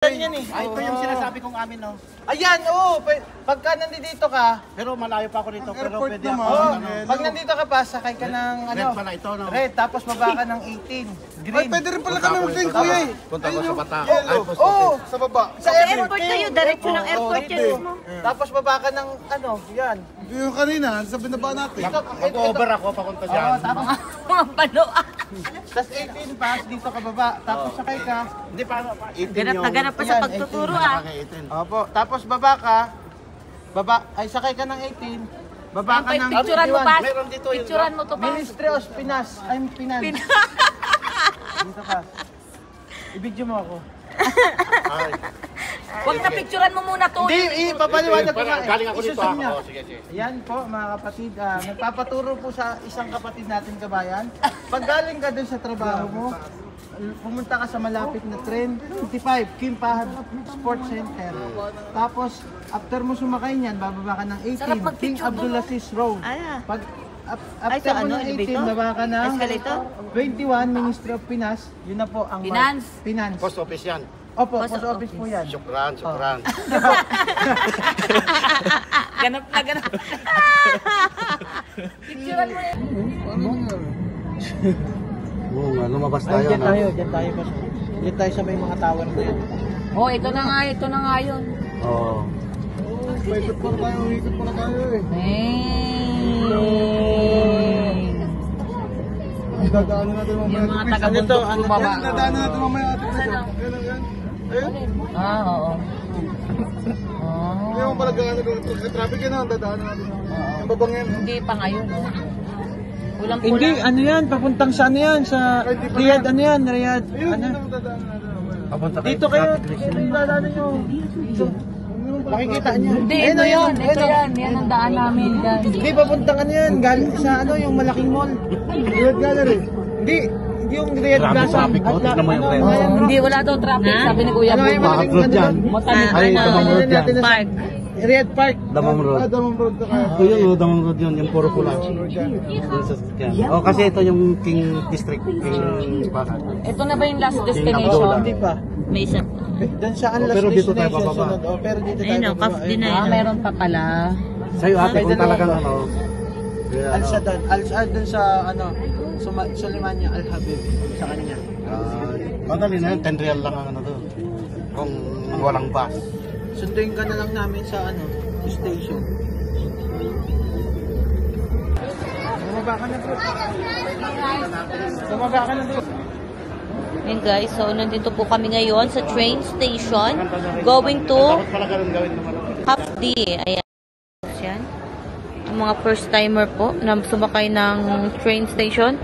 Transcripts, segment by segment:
Yan eh. Ito yung sinasabi kong amin, no? Ayan, oo. Pagka nandito ka, pero malayo pa ako dito. Pero pwede ako. Pag nandito ka pa, sakay ka ng red pala ito, no? Red, tapos baba ka ng 18. Green. Ay, pwede rin pala kami mag-drink, kuya eh. Punta ko sa bata. Oo. Sa baba. Sa airport kayo, diretso ng airport yan mo. Tapos baba ka ng yan. Yung kanina, sa binaba natin. Mag-over ako papunta dyan. Mga panoa. Tapos 18 pass, dito ka baba. Tapos sakay ka. Hindi pa. Ganap na ganap pa sa pagtuturo ah. Opo. Tapos baba ka. Sakay ka ng 18. Baba ka ng Picturean mo pa. Meron dito yun. Picturean mo to pa. Ministry of Pinas. I'm Pinan. Dito ka. I-video mo ako. Huwag na picturean mo muna to. Hindi, ipapaliwanag ko nga. Galing ako dito. Isusun niya. Sige, sige. Ayan po mga kapatid, nagpapaturo po sa isang kapatid natin kabayan. Pag galing ka dun sa trabaho mo, pumunta ka sa malapit na tren, 25, Kim Pahad Sports Center. Tapos, after mo sumakay niyan, bababa ka ng 18, King Abdulaziz Road. Pag after mo ng 18, baba ka ng 21, Ministry of Pinas. Yun na po ang Finance. Post office yan. Opo, post office po yan. Syukran. Ganap na ganap. Picturean mo yan. Oo nga, lumabas tayo. Diyan tayo. Diyan tayo sa may mga tower na yan. Oh, ito na nga yun. Oo. Ikot pa na tayo eh. Dadaanan natin mamaya. Yung mga taga-bundok bumaba. Dadaanan natin mamaya. Ayun. Oo. Hindi mo pala gano'n kung traffic yun ang dadaanan natin. Yung babang yan. Hindi pa ngayon. Kulang-kulang. Hindi, ano yan, papuntang sa ano yan, sa Riyadh, ano yan, Riyadh. Ayun, Ano? yun ang dadaanan natin. Dito kayo, dadaanan nyo. Makikita nyo. Hindi, ito yun. Yan ang daan namin. Hindi, papuntang ano yan, sa ano, yung malaking mall. Riyadh Gallery. Hindi yung Riyadh Plaza. Hindi, wala daw traffic. Sabi ni Kuya Ano yung malaking ano doon? Park. Riyadh Park. Damang Road. Damang Road na kaya. Ito yun, Damang Road yun, yung puro pula. Oh, kasi ito yung King District, King Pahad. Ito na ba yung last destination? Hindi pa. May isa. Doon sa ang last pero dito tayo destination bababa. sunod. Pero dito tayo Ayun o, bababa. kaf din na yun. Meron pa pala. Sa'yo ate, kung talagang ano. Al-Sadan. Al-Sadan dun sa ano, Sulimanya Al-Habib sa kanya. Madali na yun, 10 real lang ang ano doon. Kung walang bus. Sunduin ka na lang namin sa ano, station. Bumaba ka na bro. Bumaba ka na bro. Yun guys, so nandito po kami ngayon sa train station. Going to Dapat pala ganun gawin naman. Hapdi. Ayan. Yan. Ang mga first timer po na sumakay ng train station.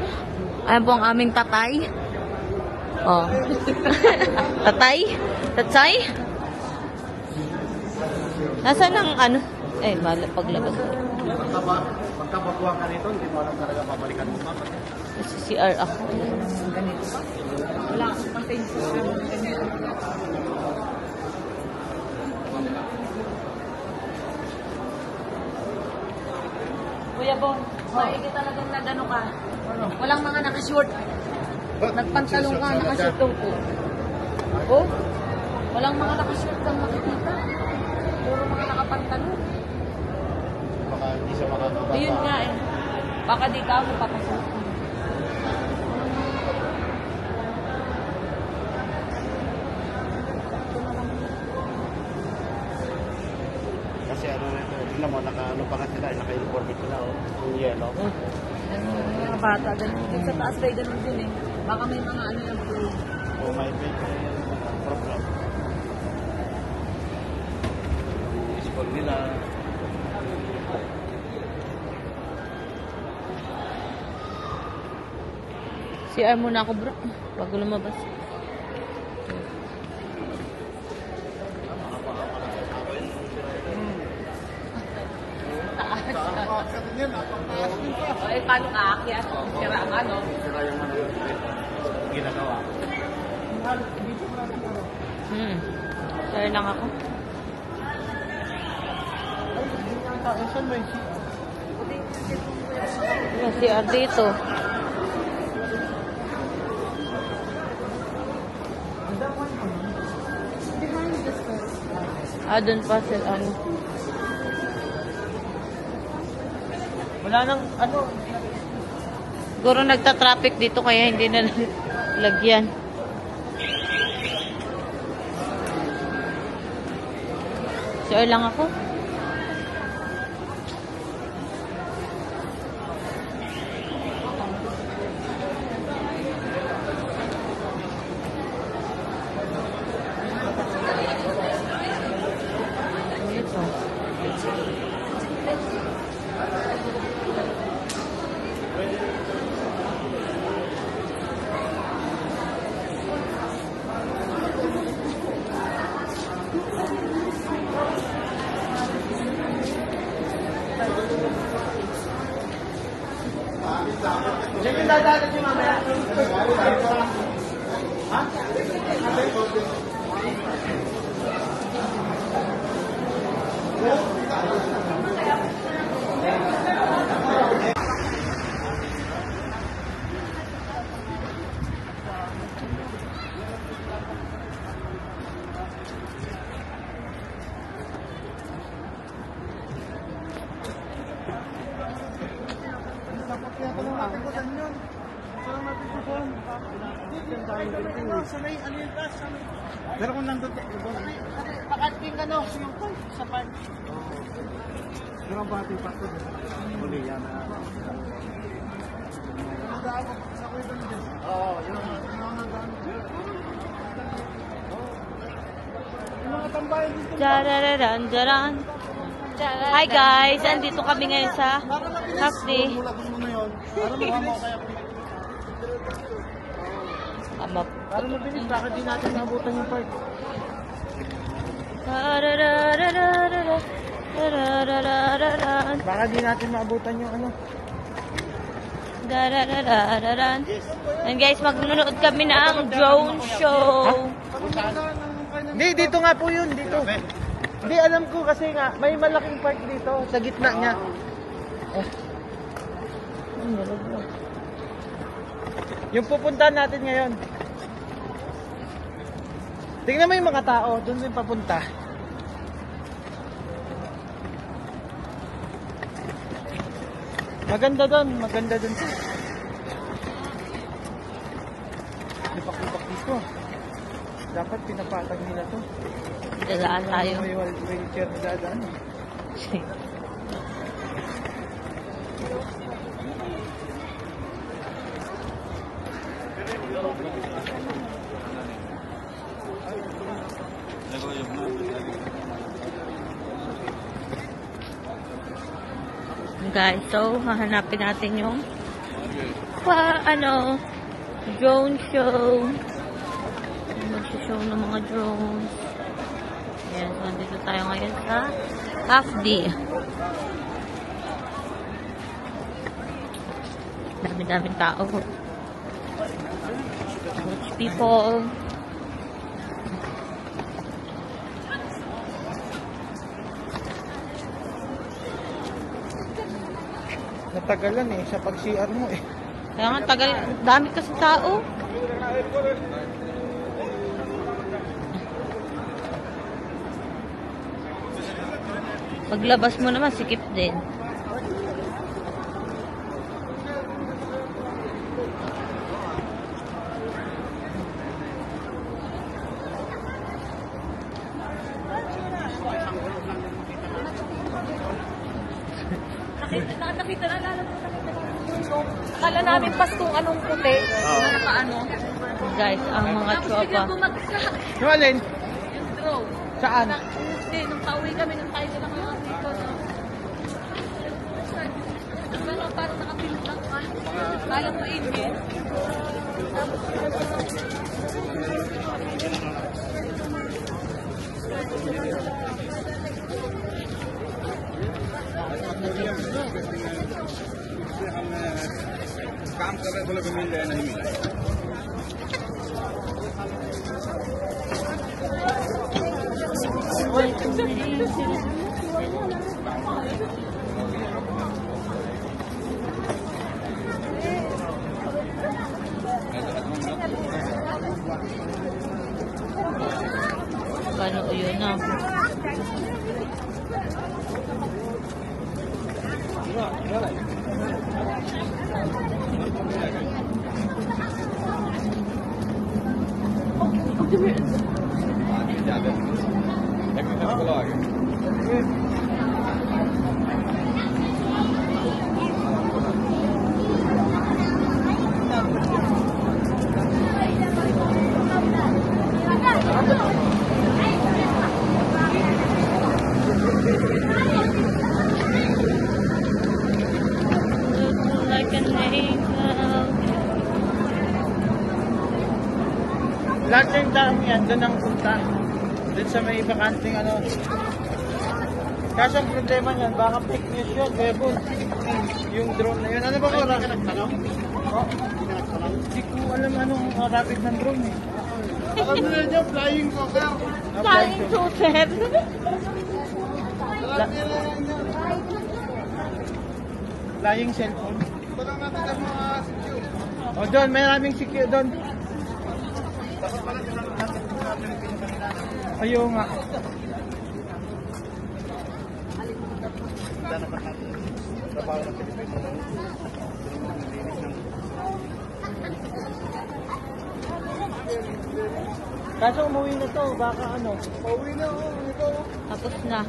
Ayan po ang aming tatay. Oh. Tatay? Tatay? Nasaan ang ano? Paglabas. Pagkabaguhan ka nito, hindi mo alam talaga babalikan mo. Sa CR ako. Wala akong pasensya. Kuya Bon, maigi talagang nagano ka. Walang mga nakashort. Nagpantalong ka, nakashort daw po. Oh? Walang mga nakashort kang makikita. Puro mga nakapantalong. Baka hindi siya makakababa. Ayun nga eh. Baka di ka ako papasok. Kasi ano na ito, tingnan mo, naka-ano pa nga sila, naka-uniform sila, oh. Yung yellow. Mga bata, ganun. Sa taas bay, ganun din eh. Baka may mga ano yung blue. Oh, may big problem. School nila. CR muna ako bro, bago lumabas. Eh, paano ka aakyat? Sira ang ano? Sila yung ano, ginagawa. Sir lang ako. May CR dito. Doon pa sila, ano. Wala nang, ano, Siguro nagta-traffic dito kaya hindi na lagyan. Sure lang ako. Diyan yung dadaanan niyo mamaya. Ha? Pero kung nandun, Pakating ano, yung sa park. pero ang bati pa ito. Uli yan. Oo, yun. Yung mga tambayan dito. Jarararan, jaran. Hi guys, andito kami ngayon sa half day. Mula gusto mo na yun. Para mabilis. Para mabilis, bakit di natin naabutan yung park? Baka di natin maabutan yung ano. Dararararan. And guys, maglunod kami ng drone show. Hindi, dito nga po yun, dito. Hindi, alam ko kasi nga, may malaking park dito, sa gitna niya. Yung pupuntahan natin ngayon. Tingnan mo yung mga tao, doon din papunta. Maganda doon. Lipak-lipak dito. Dapat pinapatag nila to. Dadaan tayo. May wheelchair na dadaan. Guys, so hahanapin natin yung drone show. Mag-show ng mga drones. Ayan, so dito tayo ngayon sa half day. Dami-daming tao. Rich people. Natagalan eh, sa pag-CR mo eh. Kaya nga, tagal. Dami kasi tao. Paglabas mo naman, sikip din. Nakita na lalo. Akala namin Paskong anong puti. Na nakaano. Guys, ang mga tropa. Yung alin? Yung drone. Saan? Hindi, nung pauwi kami, nung tayo nila mga dito. Ano, parang nakapilot lang ka. Kala mo ingin. काम कर रहे बोले कि मिल जाए नहीं मिला Paano yun na? Like an angel. Lahat ng dami yan, doon ang punta. Doon sa may bakanting ano. Kaso ang problema niyan, baka fake news yun, Bebo. Yung drone na yun. Ano ba oras? Oh, hindi ko alam anong rapid ng drone eh. Alam mo na niyo, flying soccer. Flying saucer. Flying cellphone. Walang natin ang mga secure. O doon, may maraming secure doon. Ayaw nga. Kaso umuwi na to, baka ano. Pauwi na ako. Ito. Tapos na.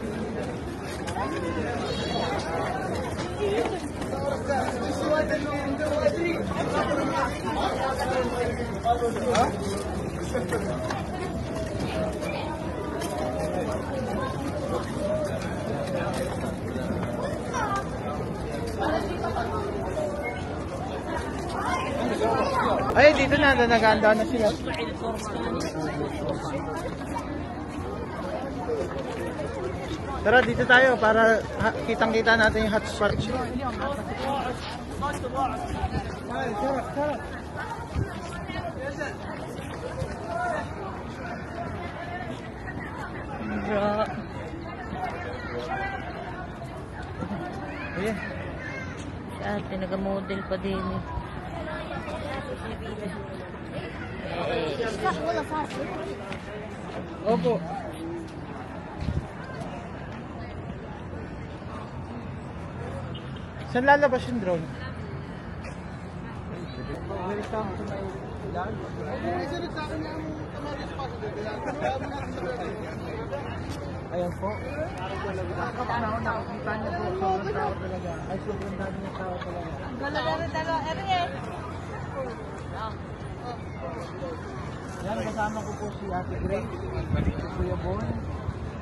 Ay, dito na, naganda na sila. Tara, dito tayo para kitang-kita natin yung hotspot. Ay, sarap. Bro. Ayan. Ate, nag-model pa din eh. Opo. Saan lalabas yung drone? Welcome to my vlog. Isirit sa akin yung kamatis pa sa dito. Kaya mo natin sa dito. Ayan po. Nakakapanaw, nakakita niyo po. Sobrang tao talaga. Ay, sobrang dami ng tao talaga. Yan, kasama ko po si Ate Grace, si Kuya Bon,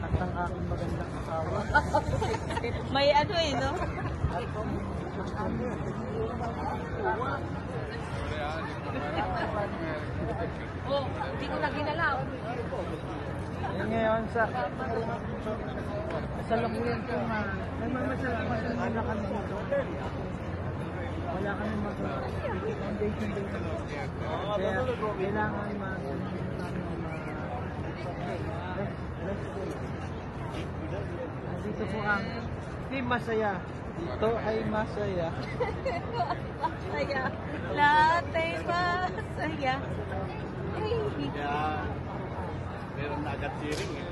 at ang aking magandang asawa. May ano eh, no? Oh, hindi ko na ginalaw. Yan ngayon sa salukuyan po nga. Nagmamasalamat na kami dito. Wala kami mag-foundation dito. Kaya kailangan Nandito po ang Team Masaya. Dito ay masaya. Masaya. Lahat ay masaya. Meron na agad cheering eh.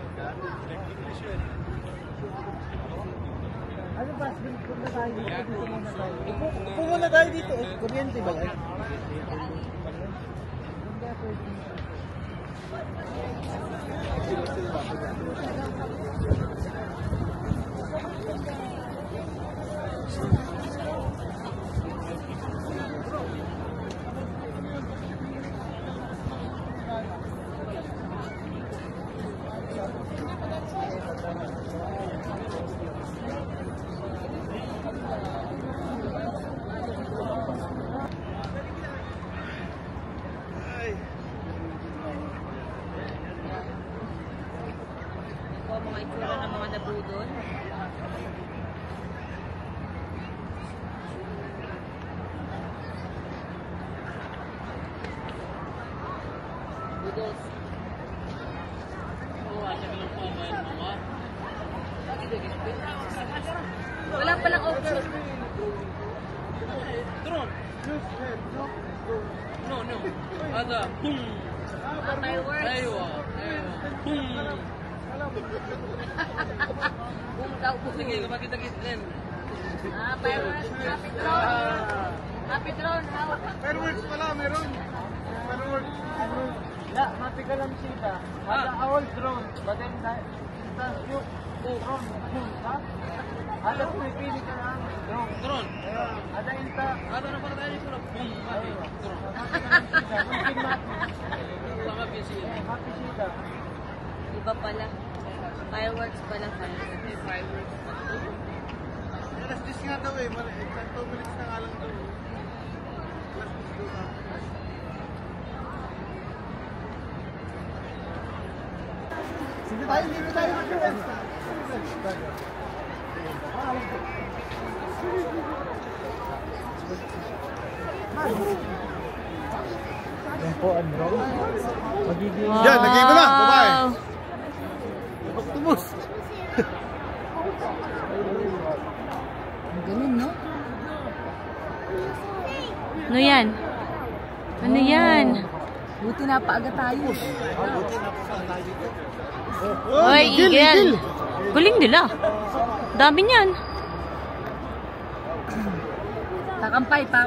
Ano ba? Punta tayo dito. Dito muna tayo. Upo muna tayo dito. Kuryente ba? Mga itsura ng mga nabudol. Budol. Wala palang option. Drone. No. Ada. Fireworks. Aywa. daw po. Sige, kapag-kita-kita rin. Fireworks, happy drone. Happy drone, hawak. Fireworks pala, meron. Fireworks. Yeah, mati ka lang sita. Ada all drone. But then, you drone. Ha? Ada pipili ka lang. Drone. Ada inta. Ada na para tayo sila. Boom. Happy sita. Iba pala. Fireworks pala. Fireworks. Alas 10 nga daw eh. 10 minutes na nga lang daw. Alas 10 daw na. Sige tayo, dito tayo. Yan po, ano? Magiging... Yan, nagay mo na. Bye-bye. Tumus. Ganun, no? Ano yan? Ano yan? Buti na paaga tayo. Oy, Eagle! Galing nila. Dami niyan. Kakampay pa.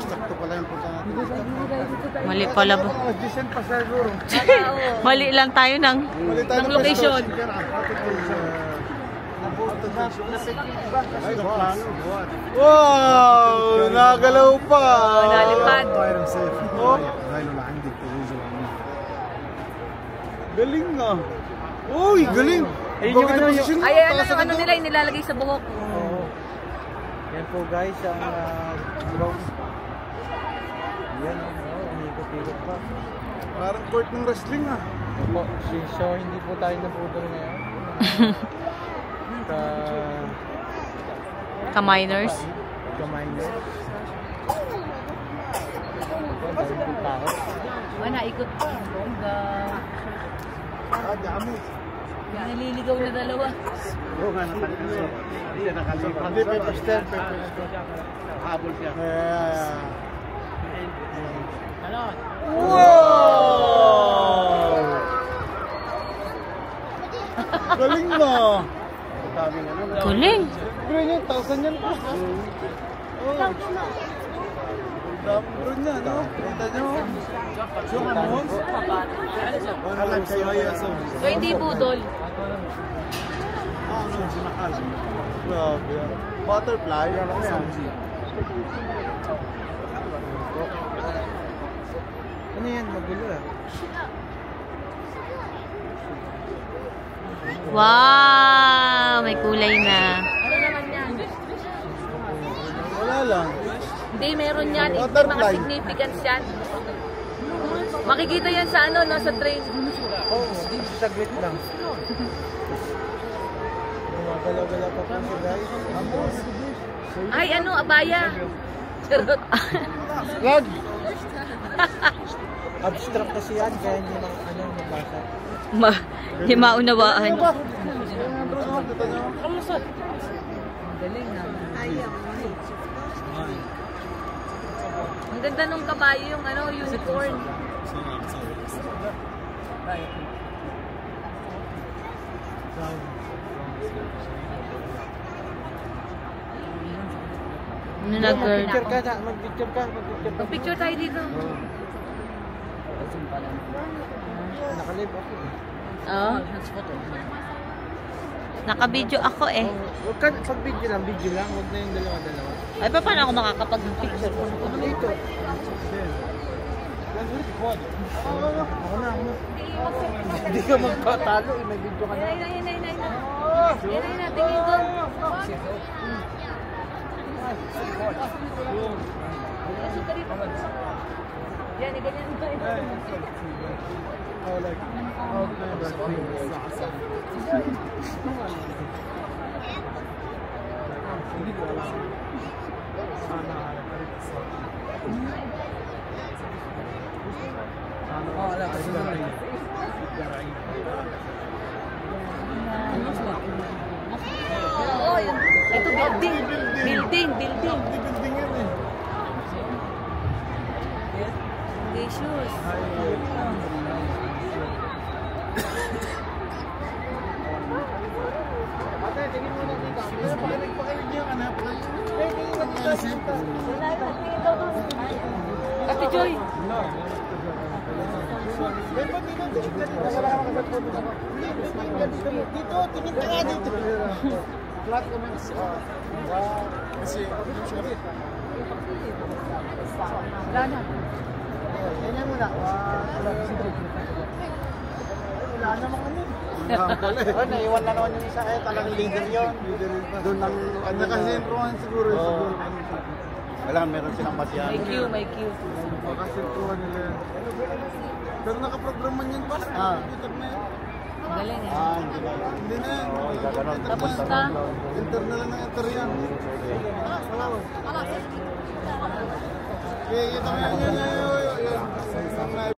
Sakto pala yung punta natin. Mali pala ba? Decent pa siguro. Mali lang tayo ng location. Wow! Nagalaw pa! Nalipad. Oh. Galing nga. Uy, galing! Ayun yung ano, Ay, ano nila, nilalagay sa buhok. Yan po guys, ang drone. Yan, umikot-ikot pa. Parang court ng wrestling ah. Opo, so hindi po tayo naputol ngayon. Ka-miners. Kamay-miners. Naikot pa. Dami. Naliligaw na dalawa. Oo nga, nakalimutan. Hindi siya nakalimutan. Hindi, paper stamp. Habol siya. Wow! Galing mo! Daming ano. Galing. Galing yan, 1,000 yan po. Dami bro niya, no? Kita nyo. Yung amon? Alam siya yan. So, hindi budol. Grabe yan. Butterfly, ano yan? Ano yan? Magulo ah. Wow! May kulay na. Ano naman yan? Wala lang. Hindi, meron yan. May mga Butterfly. significance yan. Makikita yan sa ano, no, sa train. Oo, saglit lang. Gumagalaw-galaw pa po siya guys. Ay, ano, abaya. Charot. Lag! Abstract kasi yan, kaya hindi mabasa. Hindi maunawaan. Galing na. Ang ganda nung kabayo, yung ano, unicorn. Ano na, girl? Mag-picture ka na, mag-picture ka. Mag-picture tayo dito. Nakalib ako eh. Oo. Naka-video ako eh. Huwag ka, pag video lang, huwag na yung dalawa-dalawa. Ay, paano ako makakapag-picture? Dito. Ako na. Hindi ka magpatalo eh, may video ka na. Yan na, tingin doon. Yan, ganyan ba? Oh, like, Oo, yun. Ito, building. Building. building yan eh. Gracious. Naisip. Ate Joy. Dito, tingin ka nga dito. Flat ka man. Kasi, Wala na. Ganyan mo na. Wala naman kami. Oh, naiwan na naman yung isa. Talagang leader yun. Doon lang. nakasentruhan siguro. Wala, meron silang basihan. May queue, may queue. Nakasentruhan nila yan. Pero nakaprograman yan pala. Computer na yan. Ang galing eh. Hindi na yun. Hindi na yan. Gaganon. Tapos na. Enter na lang ng enter yan. Kaya kita mo yan.